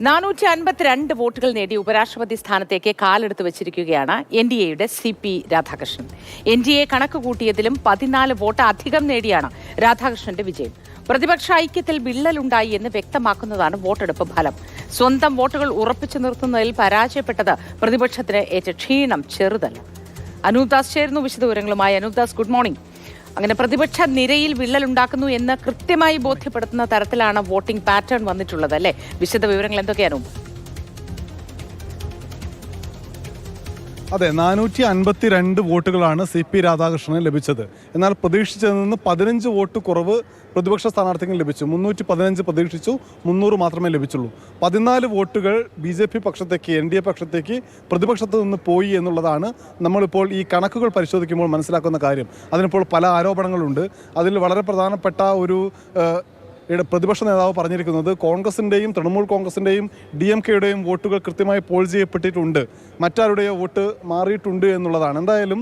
452 വോട്ടുകൾ നേടി ഉപരാഷ്ട്രപതി സ്ഥാനത്തേക്ക് കാലെടുത്ത് വെച്ചിരിക്കുകയാണ് NDAയുടെ CP രാധാകൃഷ്ണൻ. NDA കണക്ക് കൂട്ടിയതിലും 14 വോട്ട് അധികം നേടിയാണ് രാധാകൃഷ്ണന്റെ വിജയം. പ്രതിപക്ഷ ഐക്യത്തിൽ വിള്ളലുണ്ടായി എന്ന് വ്യക്തമാക്കുന്നതാണ് വോട്ടെടുപ്പ് ഫലം. സ്വന്തം വോട്ടുകൾ ഉറപ്പിച്ചു നിർത്തുന്നതിൽ പരാജയപ്പെട്ടത് പ്രതിപക്ഷത്തിന് ഏറ്റ ക്ഷീണം ചെറുതല്ല. അനൂപ് ദാസ് ചേരുന്നു വിശദവിവരങ്ങളുമായി. Anoop Das, good morning. അങ്ങനെ പ്രതിപക്ഷ നിരയിൽ വിള്ളലുണ്ടാക്കുന്നു എന്ന് കൃത്യമായി ബോധ്യപ്പെടുത്തുന്ന തരത്തിലാണ് വോട്ടിംഗ് പാറ്റേൺ വന്നിട്ടുള്ളത്, അല്ലേ? വിശദ വിവരങ്ങൾ എന്തൊക്കെയാണ്? അതെ, 452 വോട്ടുകളാണ് CP രാധാകൃഷ്ണന് ലഭിച്ചത്. എന്നാൽ പ്രതീക്ഷിച്ചതിൽ നിന്ന് 15 വോട്ട് കുറവ് പ്രതിപക്ഷ സ്ഥാനാർത്ഥികൾ ലഭിച്ചു. 315 പ്രതീക്ഷിച്ചു, 300 മാത്രമേ ലഭിച്ചുള്ളൂ. 14 വോട്ടുകൾ BJP പക്ഷത്തേക്ക്, NDA പക്ഷത്തേക്ക് പ്രതിപക്ഷത്ത് നിന്ന് പോയി എന്നുള്ളതാണ് നമ്മളിപ്പോൾ ഈ കണക്കുകൾ പരിശോധിക്കുമ്പോൾ മനസ്സിലാക്കുന്ന കാര്യം. അതിനിപ്പോൾ പല ആരോപണങ്ങളുണ്ട്. അതിൽ വളരെ പ്രധാനപ്പെട്ട ഒരു പ്രതിപക്ഷ നേതാവ് പറഞ്ഞിരിക്കുന്നത് കോൺഗ്രസിൻ്റെയും തൃണമൂൽ കോൺഗ്രസിൻ്റെയും DMKയുടെയും വോട്ടുകൾ കൃത്യമായി പോൾ ചെയ്യപ്പെട്ടിട്ടുണ്ട്, മറ്റാരുടെയോ വോട്ട് മാറിയിട്ടുണ്ട് എന്നുള്ളതാണ്. എന്തായാലും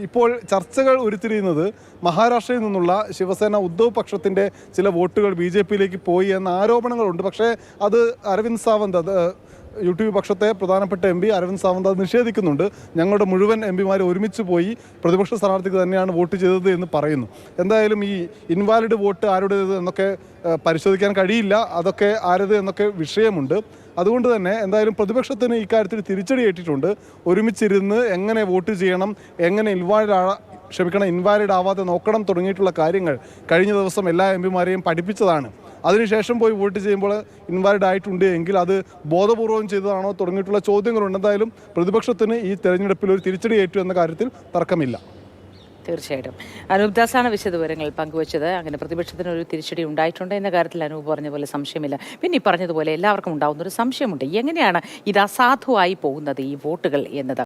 ഇപ്പോൾ ചർച്ചകൾ ഉരുത്തിരിയുന്നത് മഹാരാഷ്ട്രയിൽ നിന്നുള്ള ശിവസേന ഉദ്ധവ് പക്ഷത്തിൻ്റെ ചില വോട്ടുകൾ BJPയിലേക്ക് പോയി എന്ന ആരോപണങ്ങളുണ്ട്. പക്ഷേ അത് അരവിന്ദ് സാവന്ത്, UTP പക്ഷത്തെ പ്രധാനപ്പെട്ട MP അരവിന്ദ് സാവന്ത് അത് നിഷേധിക്കുന്നുണ്ട്. ഞങ്ങളുടെ മുഴുവൻ MP ഒരുമിച്ച് പോയി പ്രതിപക്ഷ സ്ഥാനാർത്ഥിക്ക് തന്നെയാണ് വോട്ട് ചെയ്തത് എന്ന് പറയുന്നു. എന്തായാലും ഈ ഇൻവാലിഡ് വോട്ട് ആരുടേത് എന്നൊക്കെ പരിശോധിക്കാൻ കഴിയില്ല, അതൊക്കെ ആരത് എന്നൊക്കെ വിഷയമുണ്ട്. അതുകൊണ്ട് തന്നെ എന്തായാലും പ്രതിപക്ഷത്തിന് ഇക്കാര്യത്തിൽ തിരിച്ചടിയേറ്റിട്ടുണ്ട്. ഒരുമിച്ചിരുന്ന് എങ്ങനെ വോട്ട് ചെയ്യണം, എങ്ങനെ ഇൻവാലിഡ് ആവാതെ നോക്കണം തുടങ്ങിയിട്ടുള്ള കാര്യങ്ങൾ കഴിഞ്ഞ ദിവസം എല്ലാ MP പഠിപ്പിച്ചതാണ്. അതിനുശേഷം പോയി വോട്ട് ചെയ്യുമ്പോൾ ഇൻവാലിഡ് ആയിട്ടുണ്ട് എങ്കിൽ അത് ബോധപൂർവം ചെയ്തതാണോ തുടങ്ങിയിട്ടുള്ള ചോദ്യങ്ങളുണ്ട്. എന്തായാലും പ്രതിപക്ഷത്തിന് ഈ തെരഞ്ഞെടുപ്പിൽ ഒരു തിരിച്ചടി ഏറ്റു എന്ന കാര്യത്തിൽ തർക്കമില്ല. തീർച്ചയായിട്ടും അനൂപ് ദാസാണ് വിശദവിവരങ്ങൾ പങ്കുവച്ചത്. അങ്ങനെ പ്രതിപക്ഷത്തിന് ഒരു തിരിച്ചടി ഉണ്ടായിട്ടുണ്ട് എന്ന കാര്യത്തിൽ അനൂപ് പറഞ്ഞ പോലെ സംശയമില്ല. പിന്നെ ഈ പറഞ്ഞതുപോലെ എല്ലാവർക്കും ഉണ്ടാകുന്ന ഒരു സംശയമുണ്ട്, എങ്ങനെയാണ് ഇത് അസാധുവായി പോകുന്നത് ഈ വോട്ടുകൾ എന്നത്.